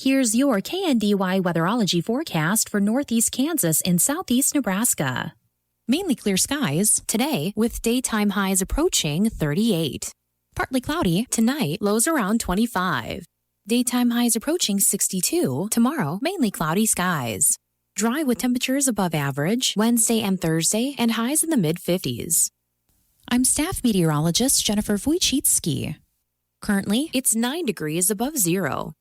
Here's your KNDY weatherology forecast for northeast Kansas and southeast Nebraska. Mainly clear skies today with daytime highs approaching 38. Partly cloudy tonight, lows around 25. Daytime highs approaching 62. Tomorrow, mainly cloudy skies. Dry with temperatures above average Wednesday and Thursday and highs in the mid-50s. I'm staff meteorologist Jennifer Wojcicki. Currently, it's 9 degrees above zero.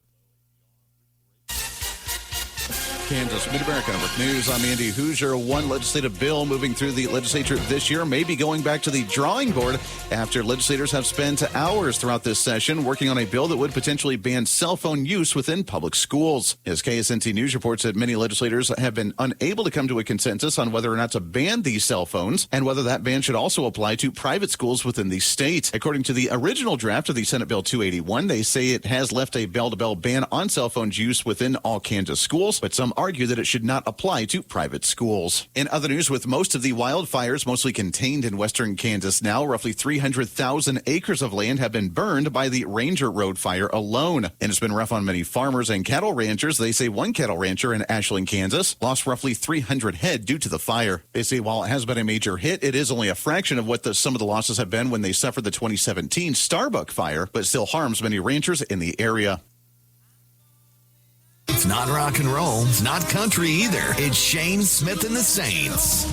Kansas Mid-America Network News. I'm Andy Hoosier. One legislative bill moving through the legislature this year may be going back to the drawing board after legislators have spent hours throughout this session working on a bill that would potentially ban cell phone use within public schools. As KSNT News reports that many legislators have been unable to come to a consensus on whether or not to ban these cell phones and whether that ban should also apply to private schools within the state. According to the original draft of the Senate Bill 281, they say it has left a bell-to-bell ban on cell phone use within all Kansas schools, but some argue that it should not apply to private schools. In other news, with most of the wildfires mostly contained in western Kansas now, roughly 300,000 acres of land have been burned by the Ranger Road fire alone. And it's been rough on many farmers and cattle ranchers. They say one cattle rancher in Ashland, Kansas, lost roughly 300 head due to the fire. They say while it has been a major hit, it is only a fraction of what some of the losses have been when they suffered the 2017 Starbuck fire, but still harms many ranchers in the area. It's not rock and roll. It's not country either. It's Shane Smith and the Saints.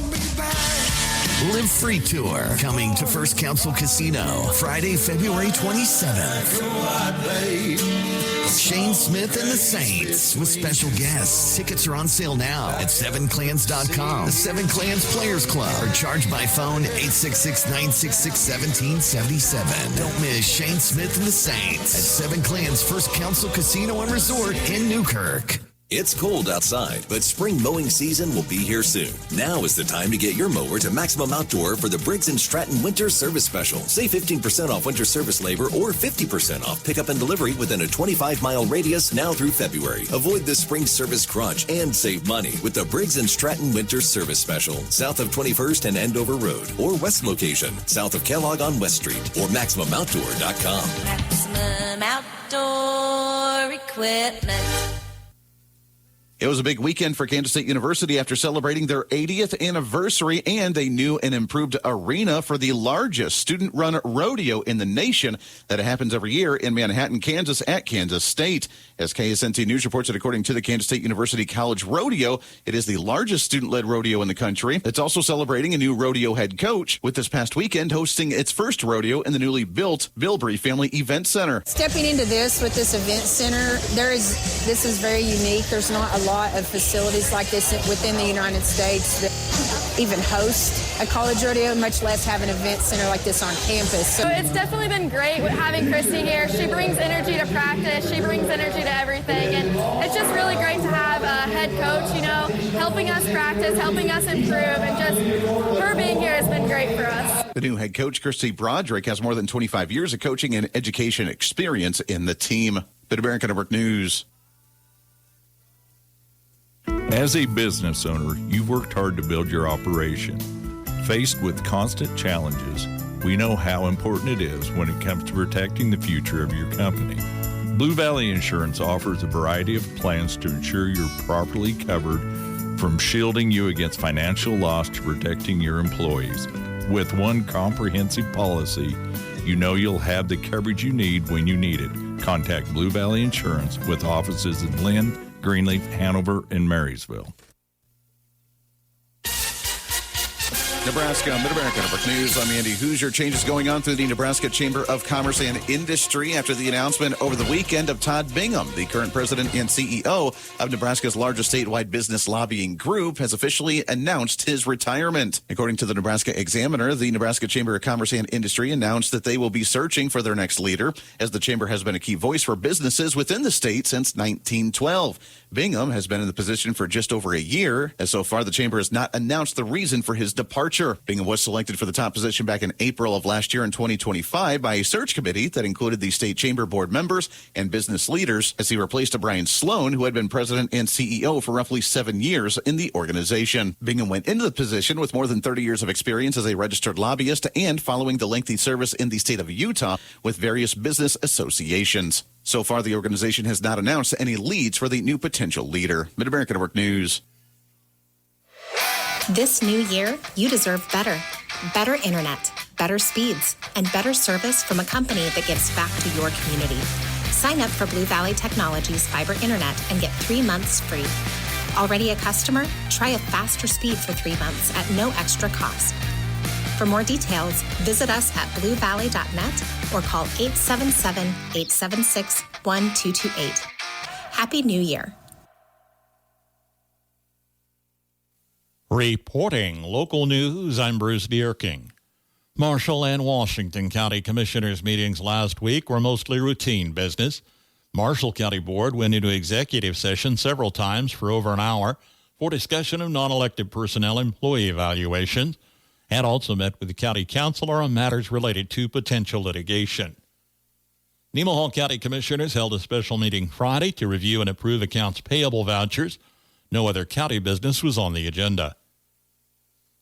Live Free Tour coming to First Council Casino Friday, February 27th. Shane Smith and the Saints with special guests. Tickets are on sale now at 7clans.com. The 7 Clans Players Club or charge by phone 866-966-1777. Don't miss Shane Smith and the Saints at 7 Clans First Council Casino and Resort in Newkirk. It's cold outside, but spring mowing season will be here soon. Now is the time to get your mower to Maximum Outdoor for the Briggs & Stratton Winter Service Special. Save 15% off winter service labor or 50% off pickup and delivery within a 25-mile radius now through February. Avoid the spring service crunch and save money with the Briggs & Stratton Winter Service Special. South of 21st and Andover Road or west location, south of Kellogg on West Street or MaximumOutdoor.com. Maximum Outdoor Equipment. It was a big weekend for Kansas State University after celebrating their 80th anniversary and a new and improved arena for the largest student-run rodeo in the nation that happens every year in Manhattan, Kansas at Kansas State. As KSNT News reports that according to the Kansas State University College Rodeo, it is the largest student-led rodeo in the country. It's also celebrating a new rodeo head coach, with this past weekend hosting its first rodeo in the newly built Bilbrey Family Event Center. Stepping into this with this event center, this is very unique. There's not a lot of facilities like this within the United States that even host a college rodeo, much less have an event center like this on campus. So it's definitely been great with having Christy here. She brings energy to practice. She brings energy to everything. And it's just really great to have a head coach, helping us practice, helping us improve. And just her being here has been great for us. The new head coach, Christy Broderick, has more than 25 years of coaching and education experience in the team. Mid-America Network News. As a business owner, you've worked hard to build your operation. Faced with constant challenges, we know how important it is when it comes to protecting the future of your company. Blue Valley Insurance offers a variety of plans to ensure you're properly covered, from shielding you against financial loss to protecting your employees. With one comprehensive policy, you know you'll have the coverage you need when you need it. Contact Blue Valley Insurance with offices in Lynn, Greenleaf, Hanover, and Marysville. Nebraska Mid-America Network News. I'm Andy Hoosier. Changes going on through the Nebraska Chamber of Commerce and Industry after the announcement over the weekend of Todd Bingham, the current president and CEO of Nebraska's largest statewide business lobbying group, has officially announced his retirement. According to the Nebraska Examiner, the Nebraska Chamber of Commerce and Industry announced that they will be searching for their next leader, as the chamber has been a key voice for businesses within the state since 1912. Bingham has been in the position for just over a year, as so far the chamber has not announced the reason for his departure. Bingham was selected for the top position back in April of last year in 2025 by a search committee that included the state chamber board members and business leaders, as he replaced Brian Sloan, who had been president and CEO for roughly 7 years in the organization. Bingham went into the position with more than 30 years of experience as a registered lobbyist and following the lengthy service in the state of Utah with various business associations. So far, the organization has not announced any leads for the new potential leader. Mid-America Network News. This new year, you deserve better. Better internet, better speeds, and better service from a company that gives back to your community. Sign up for Blue Valley Technologies fiber internet and get 3 months free. Already a customer? Try a faster speed for 3 months at no extra cost. For more details, visit us at bluevalley.net or call 877-876-1228. Happy New Year. Reporting local news, I'm Bruce Dierking. Marshall and Washington County Commissioners' meetings last week were mostly routine business. Marshall County Board went into executive session several times for over an hour for discussion of non-elected personnel employee evaluations, and also met with the county councilor on matters related to potential litigation. Nemaha County Commissioners held a special meeting Friday to review and approve accounts payable vouchers. No other county business was on the agenda.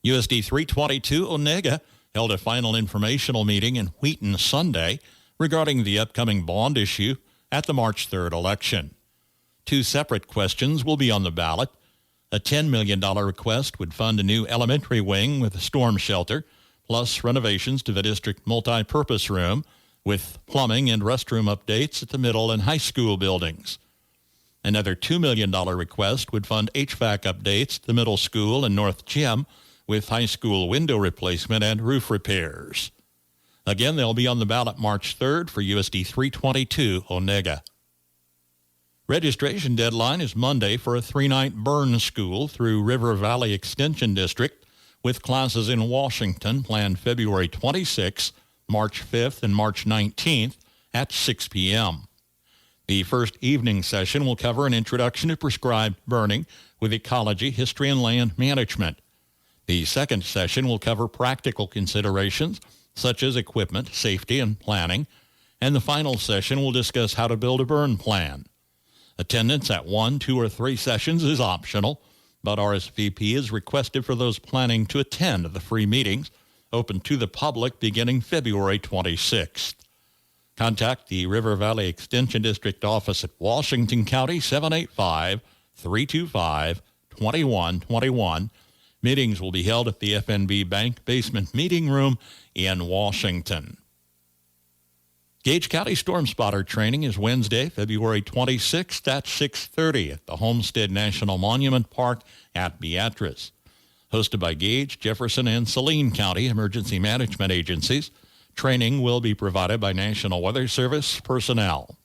USD 322 Onega held a final informational meeting in Wheaton Sunday regarding the upcoming bond issue at the March 3rd election. 2 separate questions will be on the ballot. A $10 million request would fund a new elementary wing with a storm shelter, plus renovations to the district multi-purpose room with plumbing and restroom updates at the middle and high school buildings. Another $2 million request would fund HVAC updates at the middle school and north gym with high school window replacement and roof repairs. Again, they'll be on the ballot March 3rd for USD 322 Onega. Registration deadline is Monday for a 3-night burn school through River Valley Extension District, with classes in Washington planned February 26th, March 5th, and March 19th at 6 p.m. The first evening session will cover an introduction to prescribed burning with ecology, history, and land management. The second session will cover practical considerations such as equipment, safety, and planning. And the final session will discuss how to build a burn plan. Attendance at 1, 2, or 3 sessions is optional, but RSVP is requested for those planning to attend the free meetings, open to the public beginning February 26th. Contact the River Valley Extension District office at Washington County, 785-325-2121. Meetings will be held at the FNB Bank Basement Meeting Room in Washington. Gage County Storm Spotter Training is Wednesday, February 26th at 6:30 at the Homestead National Monument Park at Beatrice. Hosted by Gage, Jefferson, and Saline County Emergency Management Agencies, training will be provided by National Weather Service personnel.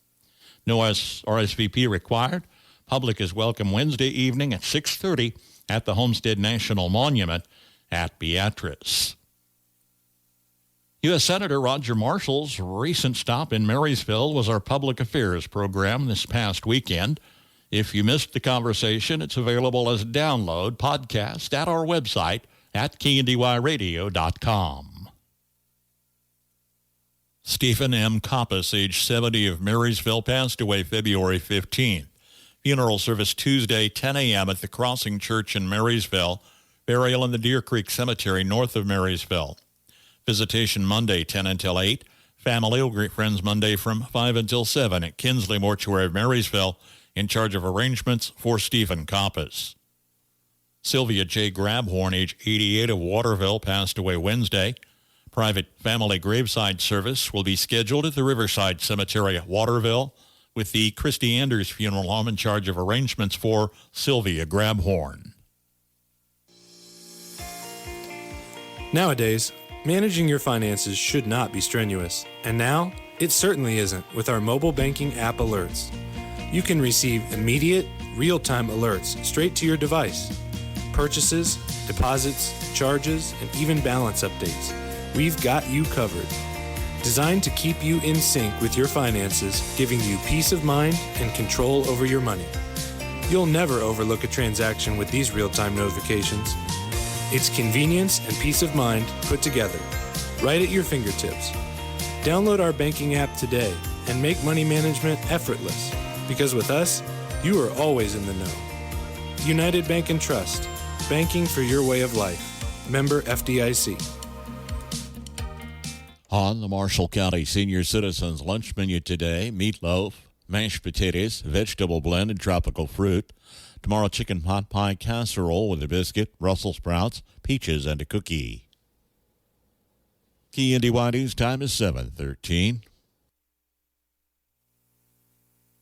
No RSVP required. Public is welcome Wednesday evening at 6:30 at the Homestead National Monument at Beatrice. U.S. Senator Roger Marshall's recent stop in Marysville was our public affairs program this past weekend. If you missed the conversation, it's available as a download podcast at our website at KNDYradio.com. Stephen M. Coppas, age 70, of Marysville, passed away February 15th. Funeral service Tuesday, 10 a.m. at the Crossing Church in Marysville. Burial in the Deer Creek Cemetery north of Marysville. Visitation Monday, 10 until 8. Family will greet friends Monday from 5 until 7 at Kinsley Mortuary of Marysville, in charge of arrangements for Stephen Coppas. Sylvia J. Grabhorn, age 88, of Waterville, passed away Wednesday. Private family graveside service will be scheduled at the Riverside Cemetery at Waterville, with the Christy Anders Funeral Home in charge of arrangements for Sylvia Grabhorn. Nowadays, managing your finances should not be strenuous, and now it certainly isn't with our mobile banking app alerts. You can receive immediate, real-time alerts straight to your device. Purchases, deposits, charges, and even balance updates. We've got you covered. Designed to keep you in sync with your finances, giving you peace of mind and control over your money. You'll never overlook a transaction with these real-time notifications. It's convenience and peace of mind put together, right at your fingertips. Download our banking app today and make money management effortless, because with us, you are always in the know. United Bank and Trust, banking for your way of life. Member FDIC. On the Marshall County Senior Citizens Lunch Menu today, meatloaf, mashed potatoes, vegetable blend, and tropical fruit. Tomorrow, chicken pot pie casserole with a biscuit, Brussels sprouts, peaches, and a cookie. KNDY News time is 7:13.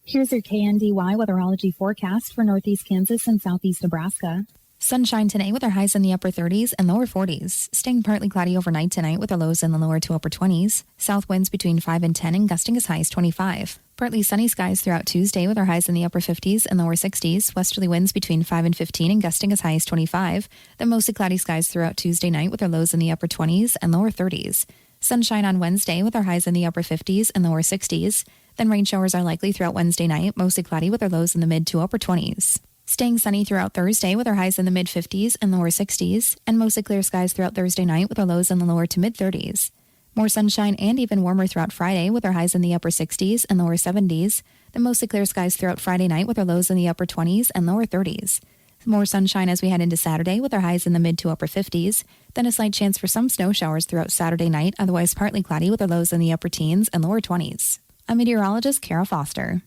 Here's your KNDY weatherology forecast for northeast Kansas and southeast Nebraska. Sunshine today with our highs in the upper 30s and lower 40s. Staying partly cloudy overnight tonight with our lows in the lower to upper 20s. South winds between 5 and 10 and gusting as high as 25. Partly sunny skies throughout Tuesday with our highs in the upper 50s and lower 60s. Westerly winds between 5 and 15 and gusting as high as 25. Then mostly cloudy skies throughout Tuesday night with our lows in the upper 20s and lower 30s. Sunshine on Wednesday with our highs in the upper 50s and lower 60s. Then rain showers are likely throughout Wednesday night, mostly cloudy with our lows in the mid to upper 20s. Staying sunny throughout Thursday with our highs in the mid 50s and lower 60s, and mostly clear skies throughout Thursday night with our lows in the lower to mid 30s. More sunshine and even warmer throughout Friday with our highs in the upper 60s and lower 70s, then mostly clear skies throughout Friday night with our lows in the upper 20s and lower 30s. More sunshine as we head into Saturday with our highs in the mid to upper 50s, then a slight chance for some snow showers throughout Saturday night, otherwise partly cloudy with our lows in the upper teens and lower 20s. I'm meteorologist Kara Foster.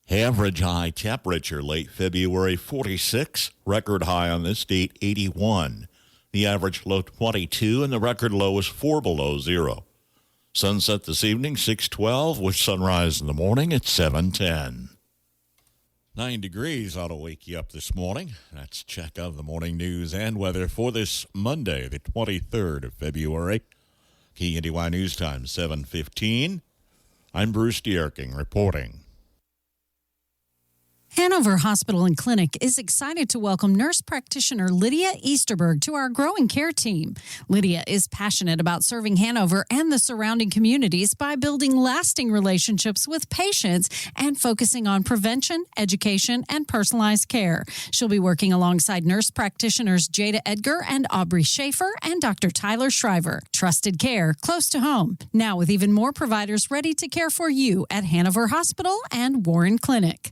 Average high temperature late February 46, record high on this date 81. The average low 22 and the record low is 4 below zero. Sunset this evening 6:12 with sunrise in the morning at 7:10. 9 degrees ought to wake you up this morning. That's a check of the morning news and weather for this Monday, the 23rd of February. KNDY News Time 7:15. I'm Bruce Dierking reporting. Hanover Hospital and Clinic is excited to welcome nurse practitioner Lydia Easterberg to our growing care team. Lydia is passionate about serving Hanover and the surrounding communities by building lasting relationships with patients and focusing on prevention, education, and personalized care. She'll be working alongside nurse practitioners Jada Edgar and Aubrey Schaefer and Dr. Tyler Shriver. Trusted care close to home. Now with even more providers ready to care for you at Hanover Hospital and Warren Clinic.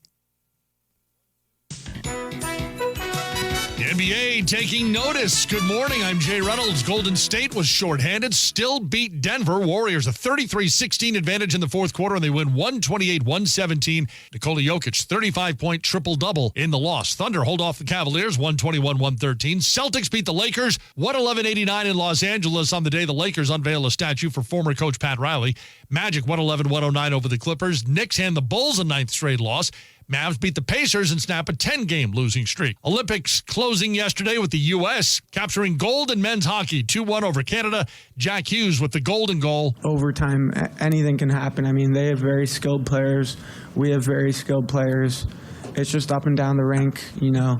NBA taking notice. Good morning. I'm Jay Reynolds. Golden State was shorthanded, still beat Denver. Warriors a 33-16 advantage in the fourth quarter, and they win 128-117. Nikola Jokic, 35-point triple-double in the loss. Thunder hold off the Cavaliers, 121-113. Celtics beat the Lakers, 111-89 in Los Angeles on the day the Lakers unveil a statue for former coach Pat Riley. Magic 111-109 over the Clippers. Knicks hand the Bulls a ninth straight loss. Mavs beat the Pacers and snap a 10-game losing streak. Olympics closing yesterday with the U.S. capturing gold in men's hockey, 2-1 over Canada. Jack Hughes with the golden goal. Overtime, anything can happen. I mean, they have very skilled players. We have very skilled players. It's just up and down the rink, you know,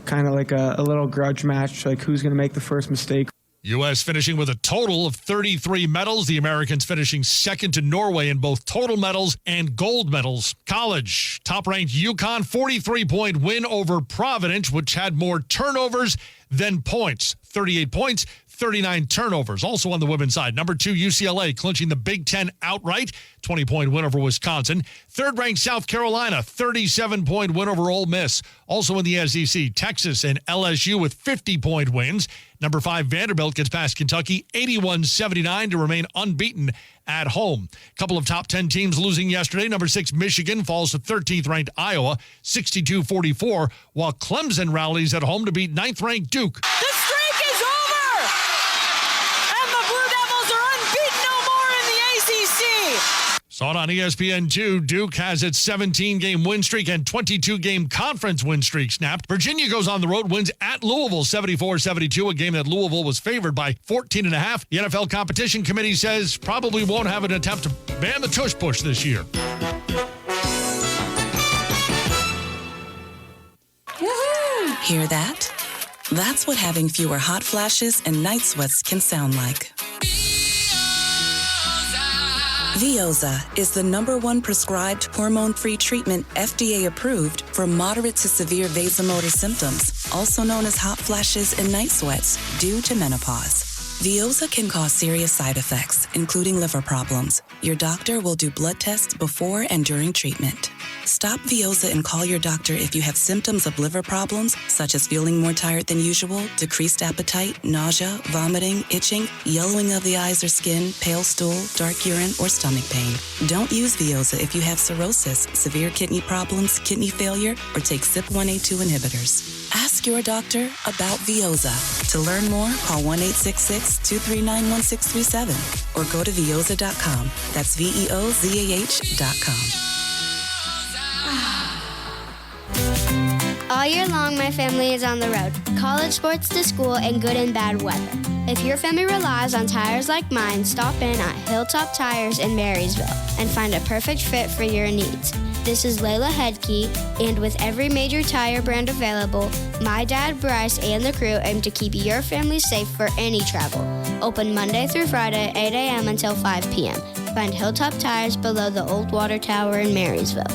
kind of like a little grudge match, like who's going to make the first mistake. U.S. finishing with a total of 33 medals. The Americans finishing second to Norway in both total medals and gold medals. College, top-ranked UConn, 43-point win over Providence, which had more turnovers than points. 38 points, 39 turnovers. Also on the women's side, number 2 UCLA clinching the Big Ten outright, 20-point win over Wisconsin. Third-ranked South Carolina, 37-point win over Ole Miss. Also in the SEC, Texas and LSU with 50-point wins. Number 5 Vanderbilt gets past Kentucky, 81-79 to remain unbeaten at home. A couple of top 10 teams losing yesterday. Number 6 Michigan falls to 13th-ranked Iowa, 62-44, while Clemson rallies at home to beat 9th-ranked Duke. The streak is over! And the Blue Devils are unbeaten no more in the ACC! Saw it on ESPN2. Duke has its 17-game win streak and 22-game conference win streak snapped. Virginia goes on the road, wins at Louisville 74-72, a game that Louisville was favored by 14.5. The NFL Competition Committee says probably won't have an attempt to ban the tush push this year. Woohoo! Hear that? That's what having fewer hot flashes and night sweats can sound like. Veoza is the #1 prescribed hormone-free treatment FDA approved for moderate to severe vasomotor symptoms, also known as hot flashes and night sweats, due to menopause. Veoza can cause serious side effects, including liver problems. Your doctor will do blood tests before and during treatment. Stop Veoza and call your doctor if you have symptoms of liver problems, such as feeling more tired than usual, decreased appetite, nausea, vomiting, itching, yellowing of the eyes or skin, pale stool, dark urine, or stomach pain. Don't use Veoza if you have cirrhosis, severe kidney problems, kidney failure, or take CYP1A2 inhibitors. Ask your doctor about Veoza. To learn more, call 1-866-239-1637 or go to Veoza.com. That's VEOZAH.com. All year long, my family is on the road. College sports to school and good and bad weather. If your family relies on tires like mine, stop in at Hilltop Tires in Marysville and find a perfect fit for your needs. This is Layla Hedke, and with every major tire brand available, my dad, Bryce, and the crew aim to keep your family safe for any travel. Open Monday through Friday, 8 a.m. until 5 p.m. Find Hilltop Tires below the Old Water Tower in Marysville.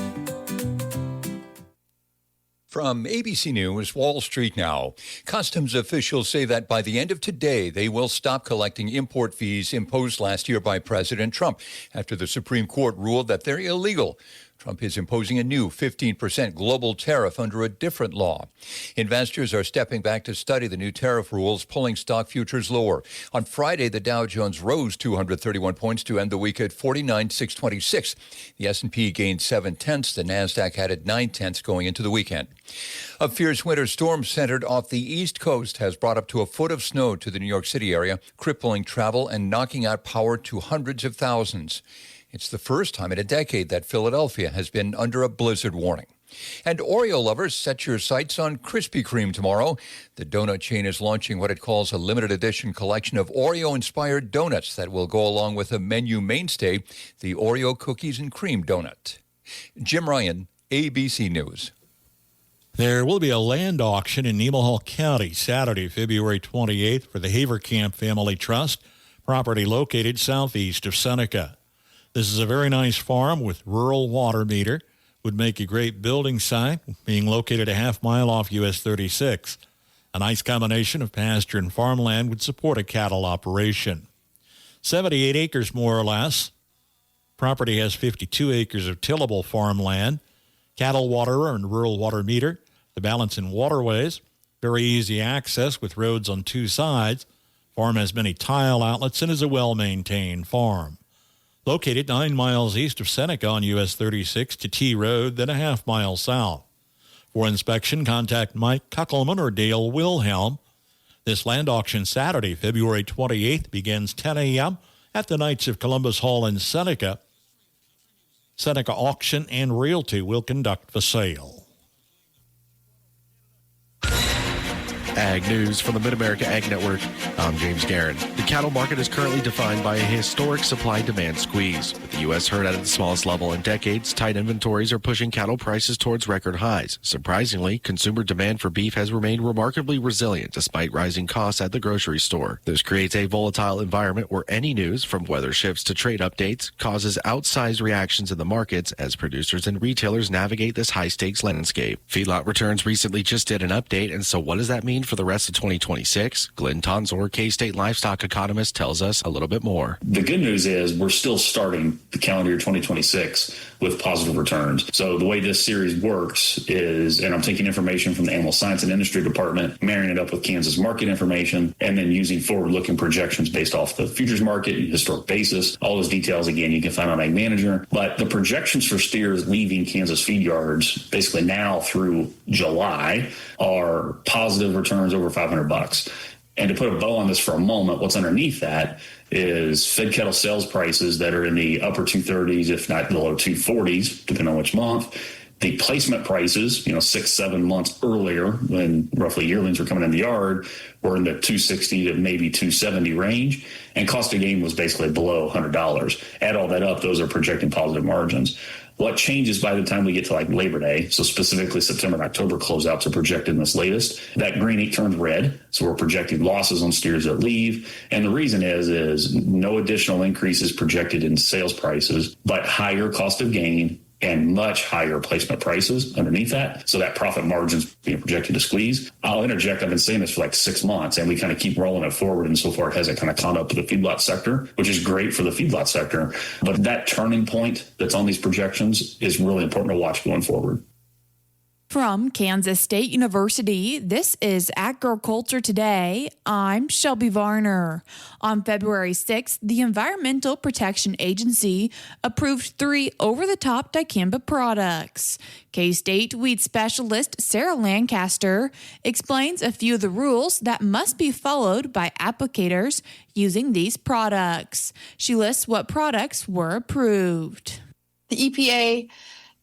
From ABC News, Wall Street Now. Customs officials say that by the end of today, they will stop collecting import fees imposed last year by President Trump after the Supreme Court ruled that they're illegal. Trump is imposing a new 15% global tariff under a different law. Investors are stepping back to study the new tariff rules, pulling stock futures lower. On Friday, the Dow Jones rose 231 points to end the week at 49,626. The S&P gained 0.7. The Nasdaq added 0.9 going into the weekend. A fierce winter storm centered off the East Coast has brought up to a foot of snow to the New York City area, crippling travel and knocking out power to hundreds of thousands. It's the first time in a decade that Philadelphia has been under a blizzard warning. And Oreo lovers, set your sights on Krispy Kreme tomorrow. The donut chain is launching what it calls a limited edition collection of Oreo-inspired donuts that will go along with a menu mainstay, the Oreo Cookies and Cream Donut. Jim Ryan, ABC News. There will be a land auction in Nemaha County Saturday, February 28th for the Haverkamp Family Trust, property located southeast of Seneca. This is a very nice farm with rural water meter. Would make a great building site, being located a half mile off US 36. A nice combination of pasture and farmland would support a cattle operation. 78 acres more or less. Property has 52 acres of tillable farmland, cattle waterer and rural water meter, the balance in waterways, very easy access with roads on two sides. Farm has many tile outlets and is a well-maintained farm. Located 9 miles east of Seneca on US 36 to T Road, then a half mile south. For inspection, contact Mike Kuckelman or Dale Wilhelm. This land auction Saturday, February 28th, begins 10 a.m. at the Knights of Columbus Hall in Seneca. Seneca Auction and Realty will conduct the sale. Ag News from the Mid-America Ag Network. I'm James Guerin. The cattle market is currently defined by a historic supply-demand squeeze. With the U.S. herd at its smallest level in decades, tight inventories are pushing cattle prices towards record highs. Surprisingly, consumer demand for beef has remained remarkably resilient despite rising costs at the grocery store. This creates a volatile environment where any news, from weather shifts to trade updates, causes outsized reactions in the markets as producers and retailers navigate this high-stakes landscape. Feedlot Returns recently just did an update, and so what does that mean for the rest of 2026? Glenn Tonsor, K-State livestock economist, tells us a little bit more. The good news is we're still starting the calendar year 2026 with positive returns. So the way this series works is, and I'm taking information from the Animal Science and Industry Department, marrying it up with Kansas market information, and then using forward-looking projections based off the futures market and historic basis. All those details, again, you can find on Ag Manager. But the projections for steers leaving Kansas feed yards, basically now through July, are positive returns over $500. And to put a bow on this for a moment, what's underneath that is fed cattle sales prices that are in the upper 230s, if not the low 240s, depending on which month. The placement prices, 6-7 months earlier, when roughly yearlings were coming in the yard, were in the 260 to maybe 270 range. And cost of gain was basically below $100. Add all that up, those are projecting positive margins. What changes by the time we get to like Labor Day, so specifically September and October closeouts are projected in this latest, that green ink turns red. So we're projecting losses on steers that leave. And the reason is no additional increases projected in sales prices, but higher cost of gain and much higher placement prices underneath that. So that profit margin's being projected to squeeze. I'll interject, I've been saying this for like 6 months, and we kind of keep rolling it forward. And so far it hasn't kind of caught up to the feedlot sector, which is great for the feedlot sector. But that turning point that's on these projections is really important to watch going forward. From Kansas State University, this is Agriculture Today. I'm Shelby Varner. On February 6th, the Environmental Protection Agency approved 3 over-the-top dicamba products. K-State weed specialist Sarah Lancaster explains a few of the rules that must be followed by applicators using these products. She lists what products were approved. The EPA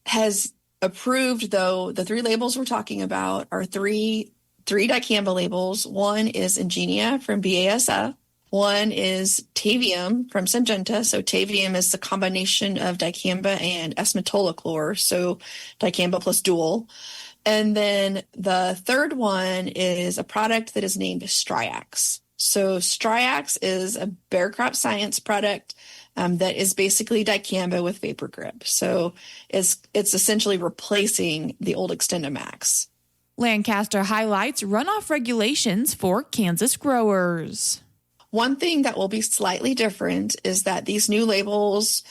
has approved, though, the 3 labels we're talking about are three dicamba labels. One is Ingenia from BASF. One is Tavium from Syngenta. So Tavium is the combination of dicamba and esmetolachlor, so dicamba plus dual. And then the third one is a product that is named Striax. So Striax is a Bayer Crop Science product that is basically dicamba with vapor grip. So it's essentially replacing the old XtendiMax. Lancaster highlights runoff regulations for Kansas growers. One thing that will be slightly different is that these new labels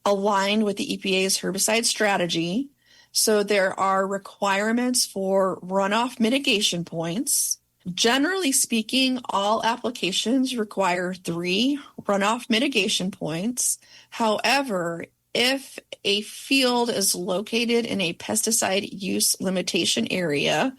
align with the EPA's herbicide strategy. So there are requirements for runoff mitigation points. Generally speaking, all applications require 3 runoff mitigation points. However, if a field is located in a pesticide use limitation area,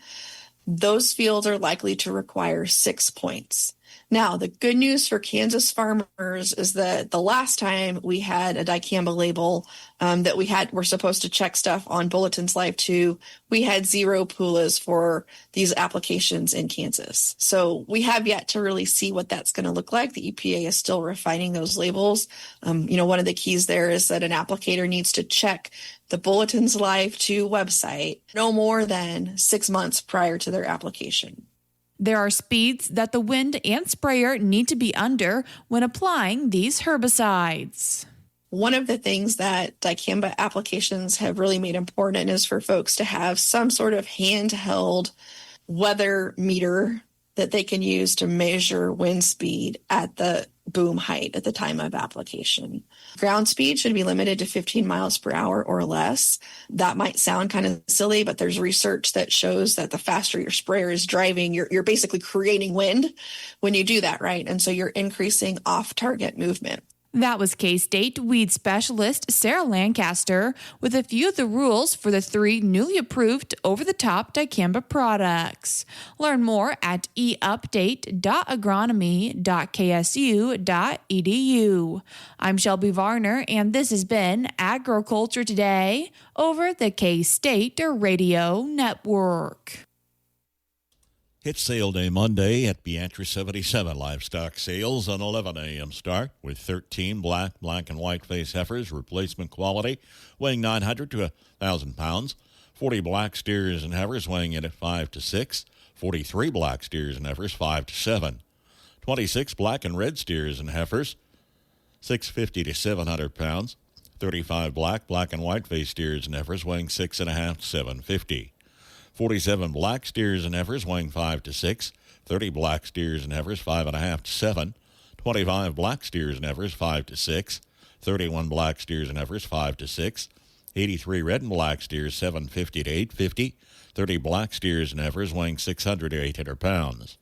those fields are likely to require 6 points. Now, the good news for Kansas farmers is that the last time we had a dicamba label that we're supposed to check stuff on Bulletins Live 2, we had 0 PULAs for these applications in Kansas. So we have yet to really see what that's going to look like. The EPA is still refining those labels. One of the keys there is that an applicator needs to check the Bulletins Live 2 website no more than 6 months prior to their application. There are speeds that the wind and sprayer need to be under when applying these herbicides. One of the things that dicamba applications have really made important is for folks to have some sort of handheld weather meter that they can use to measure wind speed at the boom height at the time of application. Ground speed should be limited to 15 miles per hour or less. That might sound kind of silly, but there's research that shows that the faster your sprayer is driving, you're basically creating wind when you do that, right? And so you're increasing off-target movement. That was K-State weed specialist Sarah Lancaster with a few of the rules for the 3 newly approved over-the-top dicamba products. Learn more at eupdate.agronomy.ksu.edu. I'm Shelby Varner, and this has been Agriculture Today over the K-State Radio Network. It's sale day Monday at Beatrice 77 Livestock Sales, an 11 a.m. start with 13 black and white face heifers, replacement quality, weighing 900 to 1,000 pounds, 40 black steers and heifers weighing in at 5 to 6, 43 black steers and heifers 5 to 7, 26 black and red steers and heifers 650 to 700 pounds, 35 black and white face steers and heifers weighing 6.5 to 750. 47 black steers and heifers weighing 5 to 6, 30 black steers and heifers 5.5 to 7, 25 black steers and heifers 5 to 6, 31 black steers and heifers 5 to 6, 83 red and black steers 750 to 850, 30 black steers and heifers weighing 600 to 800 pounds,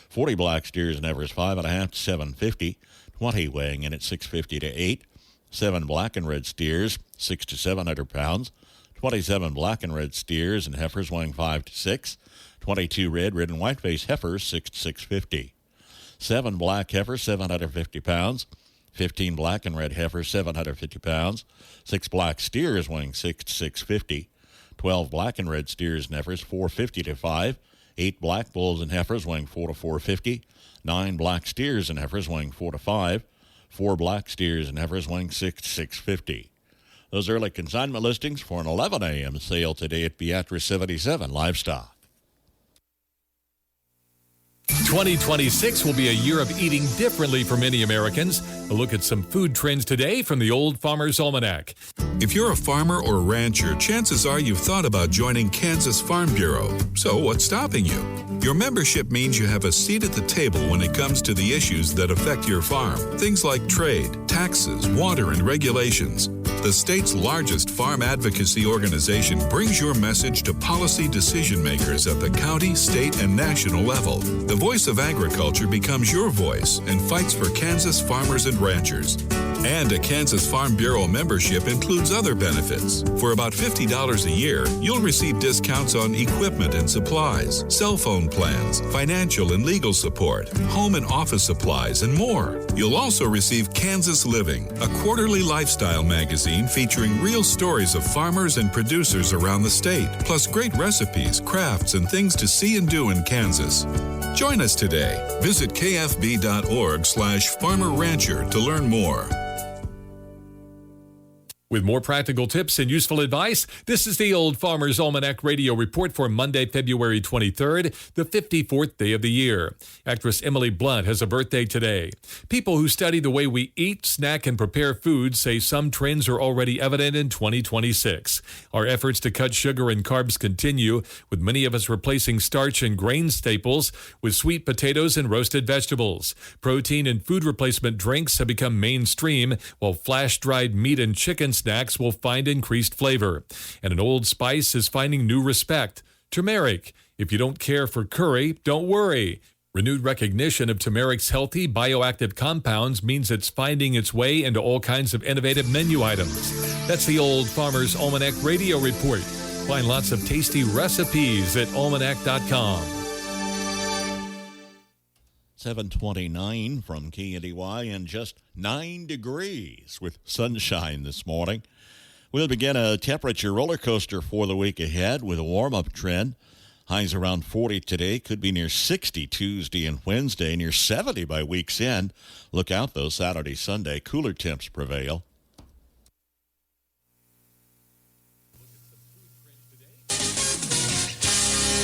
40 black steers and heifers 5.5 to 750, 20 weighing in at 650 to 8, 7 black and red steers 6 to 700 pounds, 27 black and red steers and heifers weighing 5 to 6, 22 red and white face heifers 6 to 650, 7 black heifers 750 pounds, 15 black and red heifers 750 pounds, 6 black steers weighing 6 to 650, 12 black and red steers and heifers 450 to 5, 8 black bulls and heifers weighing 4 to 450, 9 black steers and heifers weighing 4 to 5, 4 black steers and heifers weighing 6 to 650. Those early consignment listings for an 11 a.m. sale today at Beatrice 77 Livestock. 2026 will be a year of eating differently for many Americans. A look at some food trends today from the Old Farmer's Almanac. If you're a farmer or rancher, chances are you've thought about joining Kansas Farm Bureau. So what's stopping you? Your membership means you have a seat at the table when it comes to the issues that affect your farm. Things like trade, taxes, water, and regulations. The state's largest farm advocacy organization brings your message to policy decision makers at the county, state, and national level. The voice of agriculture becomes your voice and fights for Kansas farmers and ranchers. And a Kansas Farm Bureau membership includes other benefits. For about $50 a year, you'll receive discounts on equipment and supplies, cell phone plans, financial and legal support, home and office supplies, and more. You'll also receive Kansas Living, a quarterly lifestyle magazine featuring real stories of farmers and producers around the state, plus great recipes, crafts, and things to see and do in Kansas. Join us today. Visit kfb.org/Farmer Rancher to learn more. With more practical tips and useful advice, this is the Old Farmer's Almanac radio report for Monday, February 23rd, the 54th day of the year. Actress Emily Blunt has a birthday today. People who study the way we eat, snack, and prepare food say some trends are already evident in 2026. Our efforts to cut sugar and carbs continue, with many of us replacing starch and grain staples with sweet potatoes and roasted vegetables. Protein and food replacement drinks have become mainstream, while flash-dried meat and chicken snacks will find increased flavor. And an old spice is finding new respect. Turmeric. If you don't care for curry, don't worry. Renewed recognition of turmeric's healthy bioactive compounds means it's finding its way into all kinds of innovative menu items. That's the Old Farmer's Almanac radio report. Find lots of tasty recipes at almanac.com. 729 from KNDY and just 9 degrees with sunshine this morning. We'll begin a temperature roller coaster for the week ahead with a warm-up trend. Highs around 40 today, could be near 60 Tuesday and Wednesday, near 70 by week's end. Look out, though, Saturday, Sunday, cooler temps prevail.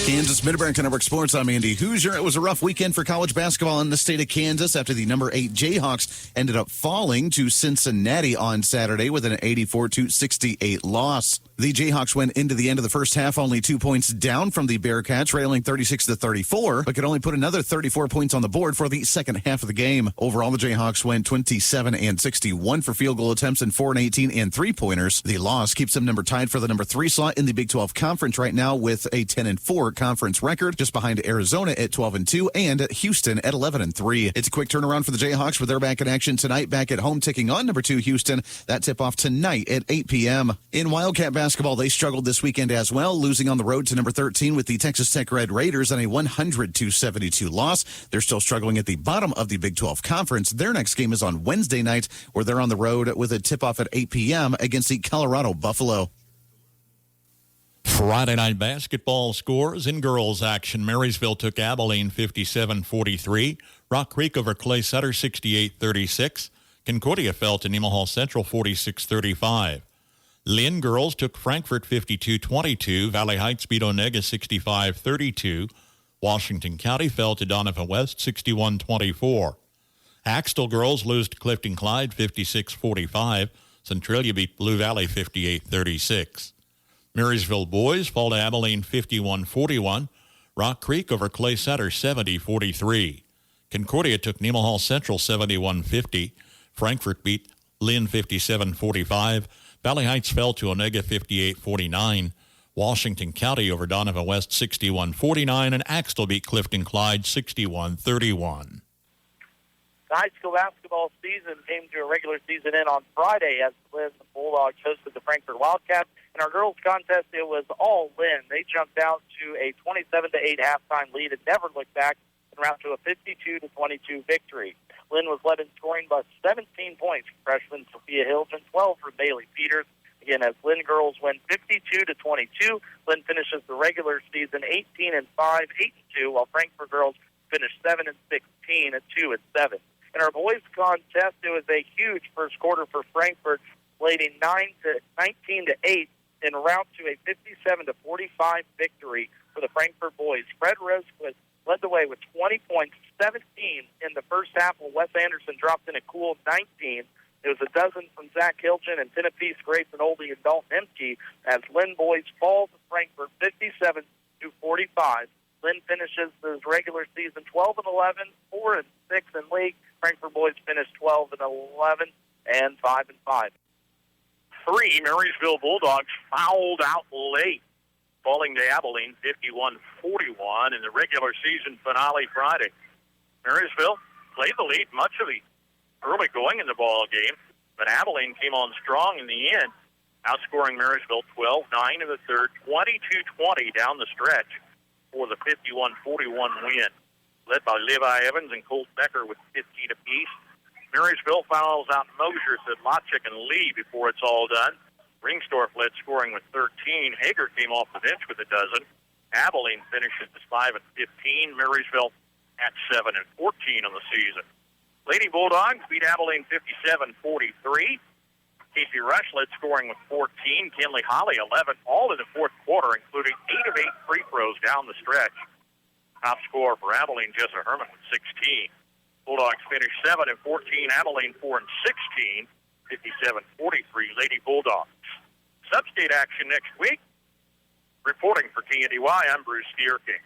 Kansas Mid-America Network Sports. I'm Andy Hoosier. It was a rough weekend for college basketball in the state of Kansas after the number 8 Jayhawks ended up falling to Cincinnati on Saturday with an 84-68 loss. The Jayhawks went into the end of the first half only 2 points down from the Bearcats, trailing 36-34, but could only put another 34 points on the board for the second half of the game. Overall, the Jayhawks went 27-61 for field goal attempts and 4-18 and three-pointers. The loss keeps them tied for the number 3 slot in the Big 12 Conference right now with a 10-4 conference record, just behind Arizona at 12-2 and Houston at 11-3. It's a quick turnaround for the Jayhawks, where they're back in action tonight, back at home, taking on number 2 Houston. That tip-off tonight at 8 p.m. In Wildcat basketball, they struggled this weekend as well, losing on the road to number 13 with the Texas Tech Red Raiders on a 100-72 loss. They're still struggling at the bottom of the Big 12 Conference. Their next game is on Wednesday night, where they're on the road with a tip-off at 8 p.m. against the Colorado Buffalo. Friday night basketball scores in girls action. Marysville took Abilene 57-43. Rock Creek over Clay Sutter 68-36. Concordia fell to Nemaha Central 46-35. Lynn girls took Frankfort 52-22. Valley Heights beat Onega 65-32. Washington County fell to Donovan West 61-24. Axtell girls lose to Clifton Clyde 56-45. Centralia beat Blue Valley 58-36. Marysville boys fall to Abilene 51-41. Rock Creek over Clay Sutter 70-43. Concordia took Nemaha Central 71-50. Frankfort beat Lynn 57-45. Valley Heights fell to Onega 58-49. Washington County over Donovan West 61-49. And Axtell beat Clifton Clyde 61-31. The high school basketball season came to a regular season end on Friday as Lynn Bulldogs hosted the Frankfort Wildcats. In our girls' contest, it was all Lynn. They jumped out to a 27-8 halftime lead and never looked back and round to a 52-22 victory. Lynn was led in scoring by 17 points from freshman Sophia Hilton, and 12 from Bailey Peters. Again, as Lynn girls win 52-22, Lynn finishes the regular season 18-5, 8-2, while Frankfort girls finished 7-16 at 2-7. In our boys' contest, it was a huge first quarter for Frankfort, leading 19-8 en route to a 57-45 victory for the Frankfort boys. Fred Rosquist led the way with 20 points, 17 in the first half, while Wes Anderson dropped in a cool 19. It was a dozen from Zach Hilgen and 10 apiece Grayson Oldie and Dalton Emke as Lynn boys fall to Frankfort 57-45. Lynn finishes his regular season 12-11, 4-6 in league. Frankfort boys finished 12-11 and 5-5. 3 Marysville Bulldogs fouled out late, falling to Abilene 51-41 in the regular season finale Friday. Marysville played the lead much of the early going in the ball game, but Abilene came on strong in the end, outscoring Marysville 12-9 in the third, 22-20 down the stretch for the 51-41 win. Led by Levi Evans and Colt Becker with 15 apiece. Marysville fouls out Mosier, Sedlacek, and Lee before it's all done. Ringstorff led scoring with 13. Hager came off the bench with a dozen. Abilene finishes 5-15. Marysville at 7-14 on the season. Lady Bulldogs beat Abilene 57-43. Casey Rush led scoring with 14. Kinley Holly 11, all in the fourth quarter, including 8 of 8 free throws down the stretch. Top scorer for Abilene, Jessa Herman with 16. Bulldogs finished 7-14. Abilene 4-16. 57-43 Lady Bulldogs. Sub-state action next week. Reporting for KNDY, I'm Bruce Steerking.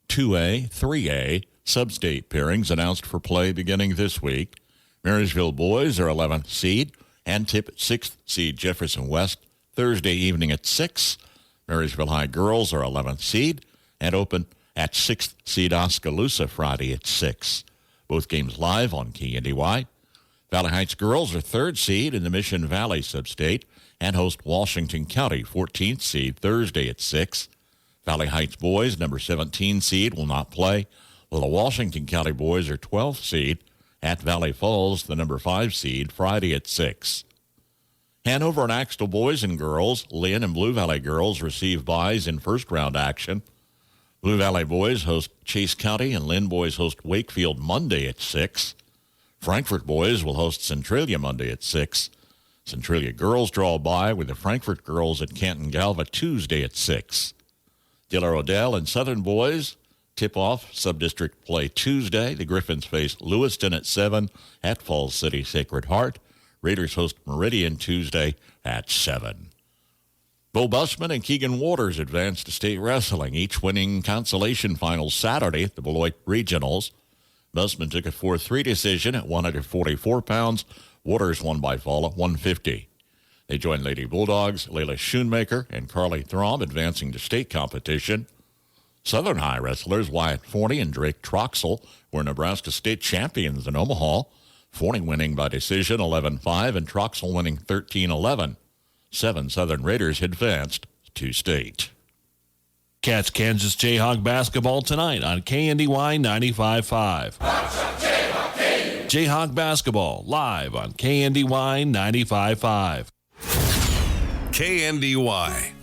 2A, 3A sub-state pairings announced for play beginning this week. Marysville boys are 11th seed and tip 6th seed Jefferson West Thursday evening at 6. Marysville High girls are 11th seed and open at 6th seed Oskaloosa Friday at 6. Both games live on KNDY. Valley Heights girls are 3rd seed in the Mission Valley sub-state and host Washington County 14th seed Thursday at 6. Valley Heights boys, number 17 seed, will not play, while the Washington County boys are 12th seed at Valley Falls, the number 5 seed, Friday at 6. Hanover and Axtell boys and girls, Lynn and Blue Valley girls receive byes in first-round action. Blue Valley boys host Chase County and Lynn boys host Wakefield Monday at 6. Frankfort boys will host Centralia Monday at 6. Centralia girls draw a bye with the Frankfort girls at Canton Galva Tuesday at 6. Diller Odell and Southern boys tip off sub-district play Tuesday. The Griffins face Lewiston at 7 at Falls City Sacred Heart. Raiders host Meridian Tuesday at 7. Bo Busman and Keegan Waters advanced to state wrestling, each winning consolation finals Saturday at the Beloit Regionals. Busman took a 4-3 decision at 144 pounds. Waters won by fall at 150. They joined Lady Bulldogs, Layla Schoonmaker, and Carly Throm advancing to state competition. Southern High wrestlers Wyatt Forney and Drake Troxel were Nebraska state champions in Omaha. Forney winning by decision 11-5 and Troxel winning 13-11. 7 Southern Raiders advanced to state. Catch Kansas Jayhawk basketball tonight on KNDY 95.5. Jayhawk basketball live on KNDY 95.5. KNDY.